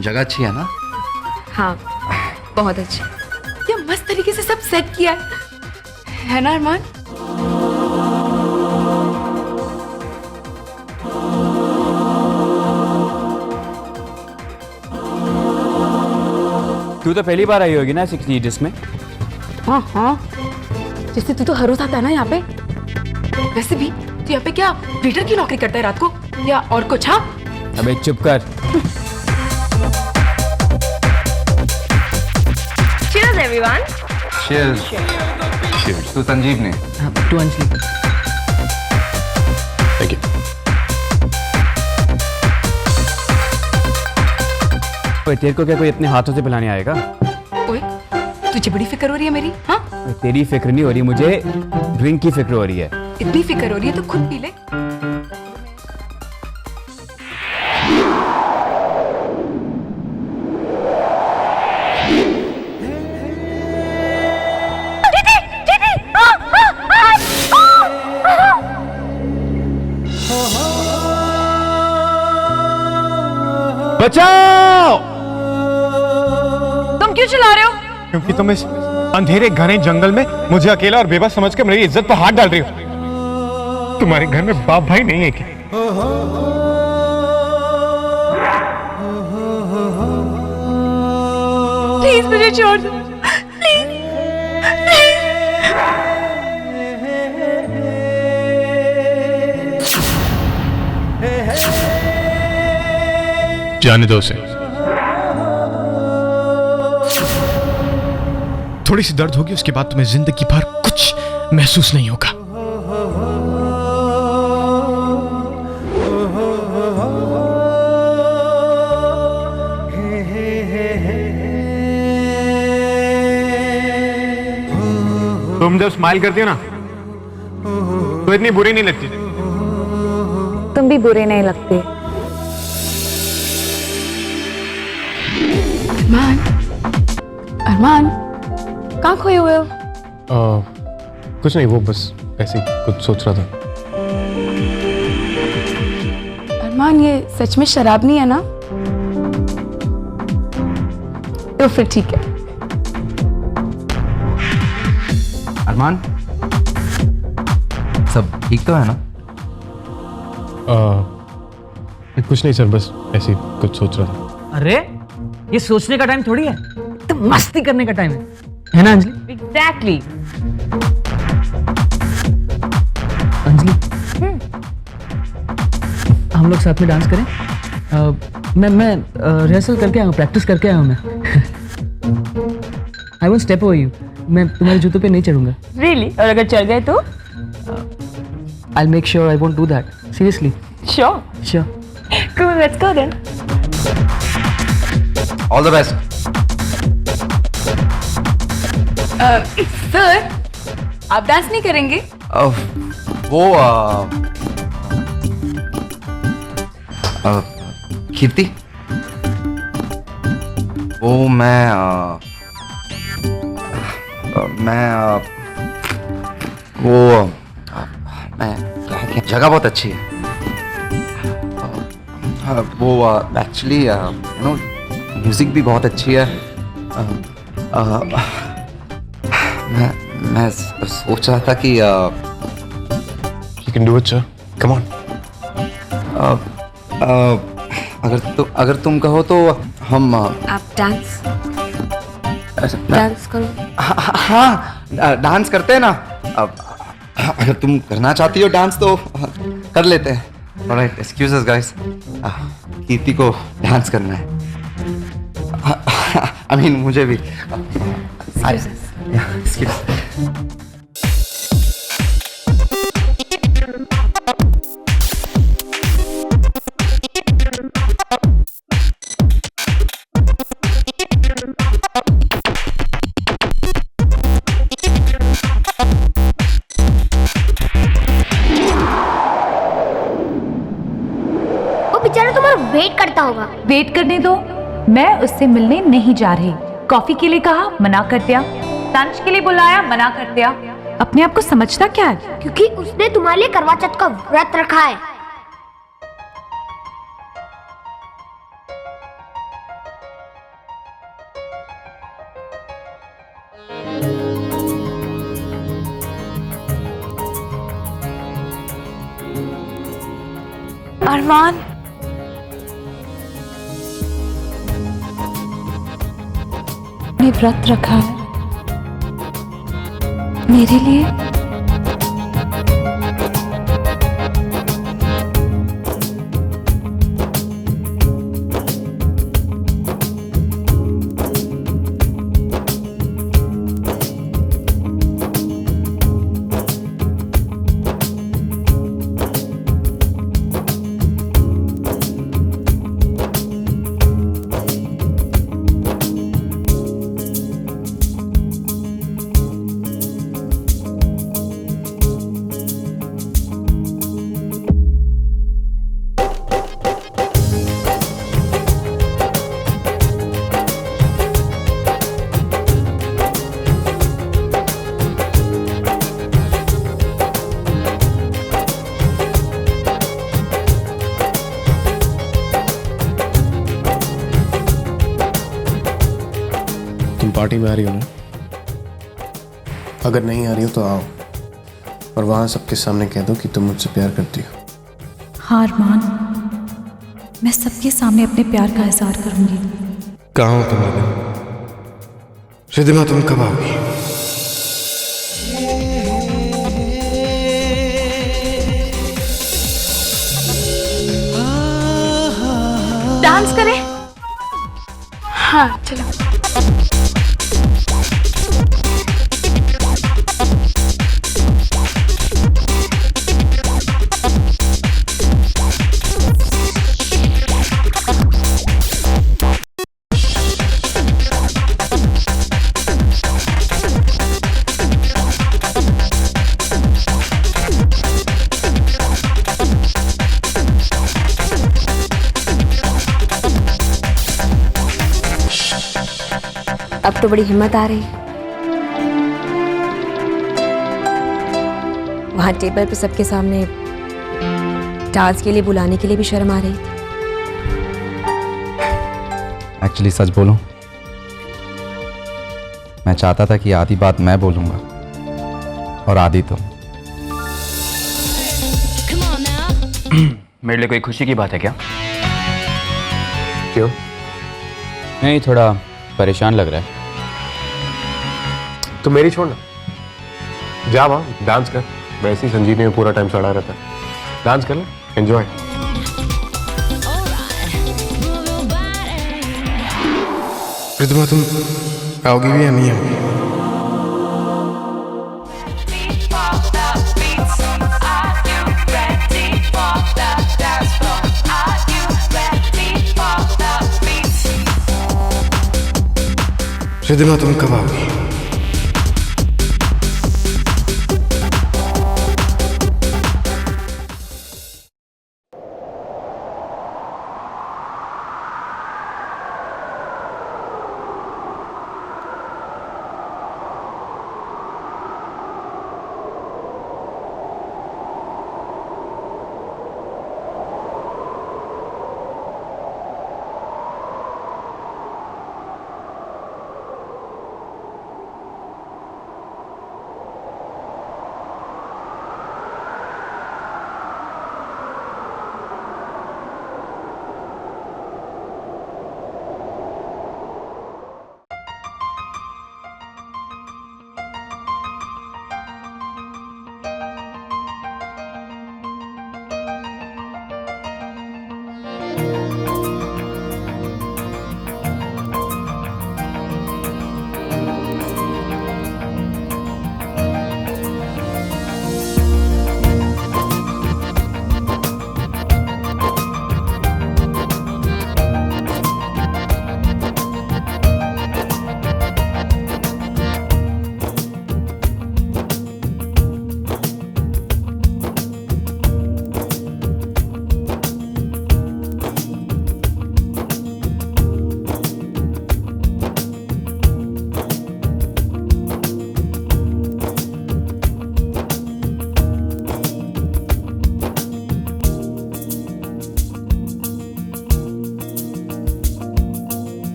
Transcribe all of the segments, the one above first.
जगह अच्छी है ना? हाँ बहुत अच्छी, ये मस्त तरीके से सब सेट किया है ना अरमान? तू तो पहली बार आई होगी ना 6 Idiots में? हाँ हाँ, जैसे तू तो हर रोज आता है ना यहाँ पे। वैसे भी तू यहाँ पे क्या वेटर की नौकरी करता है रात को, या और कुछ? हाँ अबे चुप कर। Cheers everyone. Cheers. Cheers. तू संजीव ने? तू अंजलि। Thank you. तेरे को क्या कोई अपने हाथों से पिलाने आएगा? ओए, तुझे बड़ी फिक्र हो रही है मेरी? हाँ तेरी फिक्र नहीं हो रही, मुझे ड्रिंक की फिक्र हो रही है। इतनी फिक्र हो रही है तो खुद पी ले। बचाओ! तुम क्यों चिल्ला रहे हो? क्योंकि तुम इस अंधेरे घने जंगल में मुझे अकेला और बेबस समझ कर मेरी इज्जत पर हाथ डाल रही हो। तुम्हारे घर में बाप भाई नहीं है क्या? प्लीज मुझे छोड़ दो, जाने दो उसे। थोड़ी सी दर्द होगी, उसके बाद तुम्हें जिंदगी भर कुछ महसूस नहीं होगा। तुम जब स्माइल करती हो ना तो इतनी बुरी नहीं लगती। तुम भी बुरे नहीं लगते। अरमान, अरमान, कहाँ खोए हुए हो? कुछ नहीं, वो बस ऐसे ही कुछ सोच रहा था। अरमान, ये सच में शराब नहीं है ना? तो फिर ठीक है। अरमान, सब ठीक तो है ना? कुछ नहीं सर, बस ऐसे ही कुछ सोच रहा था। अरे ये सोचने का टाइम थोड़ी है, तो मस्ती करने का टाइम है ना अंजलि? एग्जैक्टली। अंजलि, हम लोग साथ में डांस करें? मैं रिहर्सल करके आया हूँ, प्रैक्टिस करके आया हूँ मैं। I won't step over you. मैं तुम्हारे जूतों पे नहीं चढ़ूंगा। रियली? और अगर चढ़ गए तो? I make sure I won't do that. Seriously. Sure? Sure. Cool, let's go then. All the best. Sir, आप डांस नहीं करेंगे? वो कीर्ति, वो मैं क्या जगह बहुत अच्छी है। वो एक्चुअली यू नो म्यूजिक भी बहुत अच्छी है। मैं सोच रहा था कि You can do it, sir. Come on. अगर तुम कहो तो हम आप डांस करो। हाँ, डांस करते हैं ना। अगर तुम करना चाहती हो डांस तो कर लेते हैं। Alright, excuses guys. कीर्ति को डांस करना है। I mean मुझे भी। Excuse. बेचारा तुम्हारा वेट करता होगा। वेट करने दो, मैं उससे मिलने नहीं जा रही। कॉफी के लिए कहा, मना कर दिया। लंच के लिए बुलाया, मना कर दिया। अपने आप को समझता क्या है? क्योंकि उसने तुम्हारे लिए करवा चौथ का व्रत रखा है। अरमान, ने व्रत रखा है मेरे लिए। तुम पार्टी में आ रही हो ना? अगर नहीं आ रही हो तो आओ और वहां सबके सामने कह दो कि तुम मुझसे प्यार करती हो। हाँ अरमान, मैं सबके सामने अपने प्यार का इजहार करूंगी। कहाँ हो तुम रिद्धिमा? रिद्धिमा तुम कब आओगी? डांस करें? हाँ चलो। अब तो बड़ी हिम्मत आ रही। वहां टेबल पे सबके सामने डांस के लिए बुलाने के लिए भी शर्म आ रही थी। एक्चुअली सच बोलूं, मैं चाहता था कि आधी बात मैं बोलूंगा और आधी तुम। मेरे लिए कोई खुशी की बात है क्या? क्यों? नहीं, थोड़ा परेशान लग रहा है। तो मेरी छोड़ ना, जा वहां डांस कर। वैसे ही संजीवनी में पूरा टाइम सड़ा रहता है। डांस कर ले, एंजॉय। रिद्धिमा तुम आओगी भी या नहीं आओगी? रिद्धिमा तुम कब आओगी?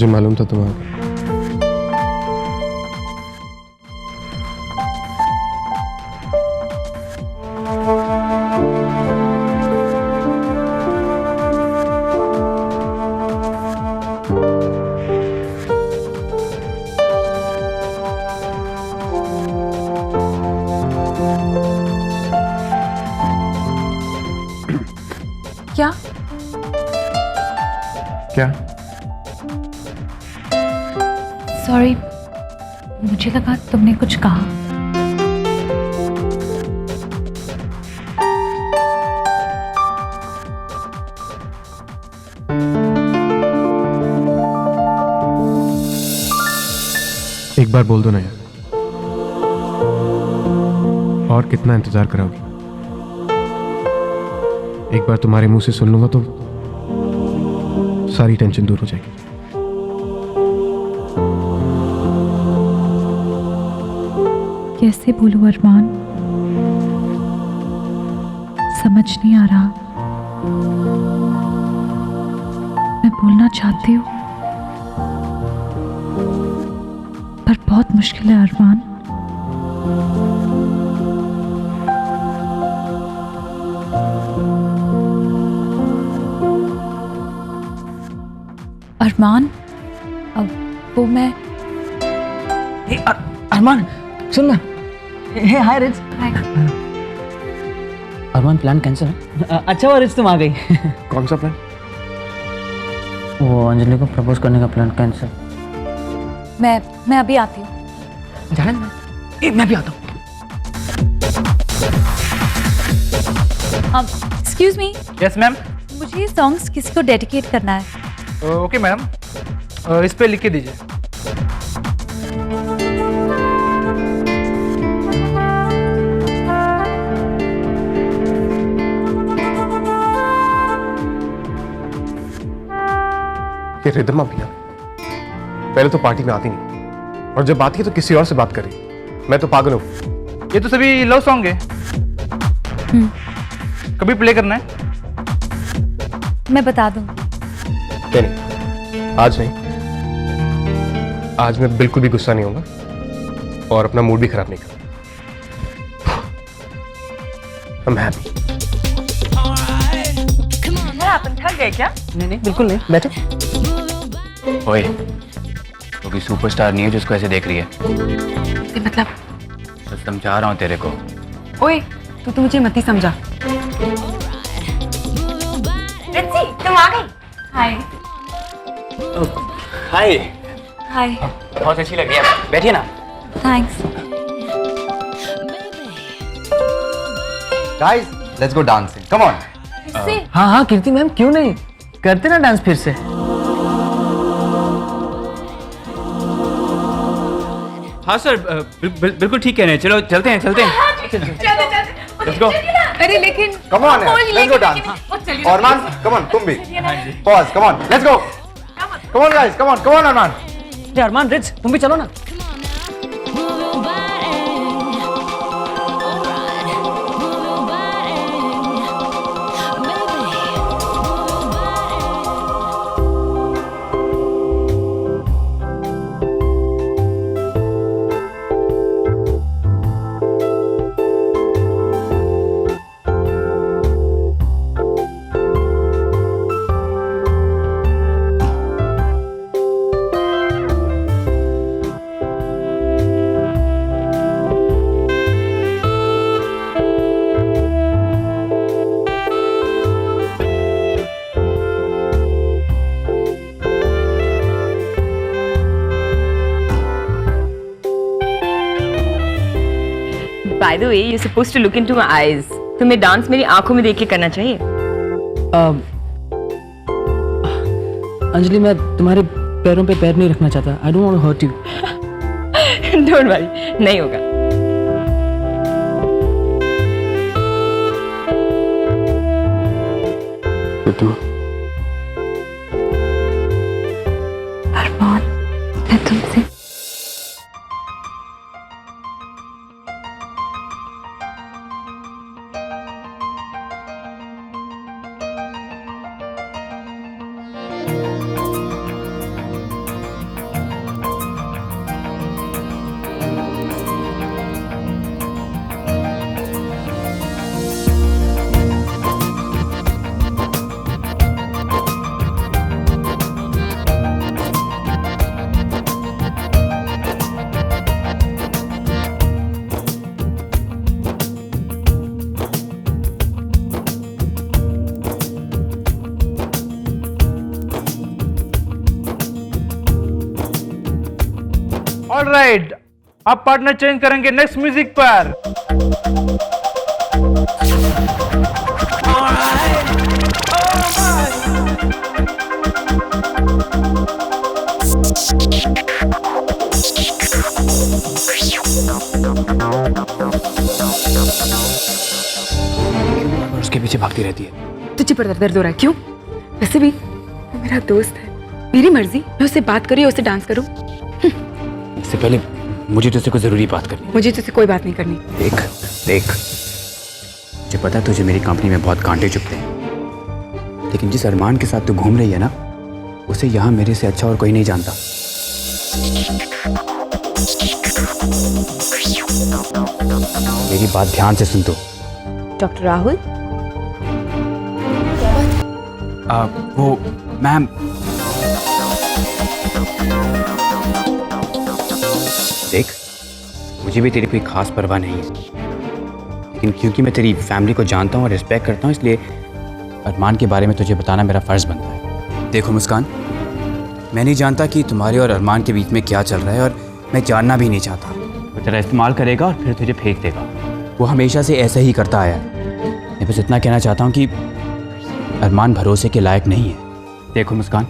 मुझे मालूम था तुम आओगे। क्या? क्या? सॉरी, मुझे लगा तुमने कुछ कहा। एक बार बोल दो ना यार, और कितना इंतजार कराओगी? एक बार तुम्हारे मुंह से सुन लूंगा तो सारी टेंशन दूर हो जाएगी। कैसे बोलूं अरमान, समझ नहीं आ रहा। मैं बोलना चाहती हूँ पर बहुत मुश्किल है अरमान। अरमान, अब वो मैं अरमान सुन ना। हे हाय रिच। अरमान प्लान कैंसिल है। अच्छा हुआ रिच तुम आ गई। कौन सा प्लान? वो अंजलि को प्रपोज करने का प्लान कैंसिल। मैं अभी आती हूँ। जाने दे, मैं भी आता हूँ। Excuse me, yes ma'am. मुझे ये सॉन्ग्स किसी को डेडिकेट करना है। ओके मैम, इस पे लिख के दीजिए। ये रिदमा भी ना पहले तो पार्टी में आती नहीं, और जब आती है तो किसी और से बात कर रही। मैं तो पागल हूं। ये तो सभी लव सॉन्ग है। कभी प्ले करना है? मैं बता दूंगी। क्या नहीं, आज नहीं। आज मैं बिल्कुल भी गुस्सा नहीं होगा और अपना मूड भी खराब नहीं करूंगा। I'm happy। आप थक गए क्या? नहीं बिल्कुल नहीं, बैठो। ओए, तो भी सुपरस्टार नहीं है जिसको ऐसे देख रही है। मतलब तो समझा रहा हूँ तेरे को। ओए, तू तो मुझे मत ही समझा। रिची, तुम आ गई। हाय। हाय। हाय। बहुत अच्छी लग रही है, बैठिए ना। Thanks. Guys, let's go dancing, come on. हाँ हाँ कीर्ति मैम, क्यों नहीं करते ना डांस फिर से। हाँ सर, बिल्कुल ठीक कह रहे हैं। चलो चलते हैं। Let's go. अरे लेकिन come on, let's go dance. Armaan, come on, तुम भी। Pause, come on, let's go. Come on guys, come on Armaan. Armaan रिच तुम भी चलो ना। By the way, you're supposed to look into my eyes. तुम्हें डांस मेरी आंखों में देख के करना चाहिए। अंजलि मैं तुम्हारे पैरों पे पैर नहीं रखना चाहता। I don't want to hurt you। Don't worry, नहीं होगा। अरमान, मैं तुमसे ऑलराइट, आप पार्टनर चेंज करेंगे नेक्स्ट म्यूजिक पर। उसके पीछे भागती रहती है। तुझे पर दर्द हो रहा है क्यों? वैसे भी वो मेरा दोस्त है, मेरी मर्जी, मैं उससे बात करूँ या उससे डांस करूँ? इससे पहले मुझे तुझसे कोई जरूरी बात करनी। मुझे तुझसे कोई बात नहीं करनी। देख देख, मुझे पता है तुझे मेरी कंपनी में बहुत कांटे चुभते हैं, लेकिन जिस अरमान के साथ तू घूम रही है ना, उसे यहाँ मेरे से अच्छा और कोई नहीं जानता। मेरी बात ध्यान से सुन तो। डॉक्टर राहुल, वो मैम, देख मुझे भी तेरी कोई खास परवाह नहीं है, लेकिन क्योंकि मैं तेरी फैमिली को जानता हूँ और रिस्पेक्ट करता हूँ, इसलिए अरमान के बारे में तुझे बताना मेरा फ़र्ज़ बनता है। देखो मुस्कान, मैं नहीं जानता कि तुम्हारे और अरमान के बीच में क्या चल रहा है, और मैं जानना भी नहीं चाहता। वो तेरा इस्तेमाल करेगा और फिर तुझे फेंक देगा। वो हमेशा से ऐसा ही करता आया है। मैं बस इतना कहना चाहता हूँ कि अरमान भरोसे के लायक नहीं है। देखो मुस्कान,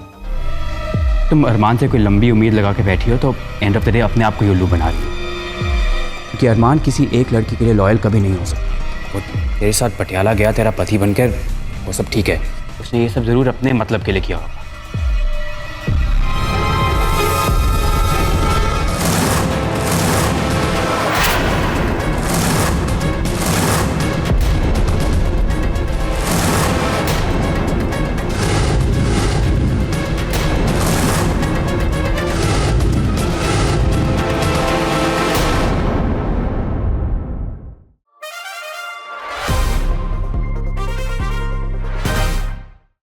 तुम अरमान से कोई लंबी उम्मीद लगा के बैठी हो तो एंड ऑफ द डे अपने आप को ही उल्लू बना रही हो, क्योंकि अरमान किसी एक लड़की के लिए लॉयल कभी नहीं हो सकता। वो तेरे साथ पटियाला गया तेरा पति बनकर, वो सब ठीक है, उसने ये सब ज़रूर अपने मतलब के लिए किया होगा,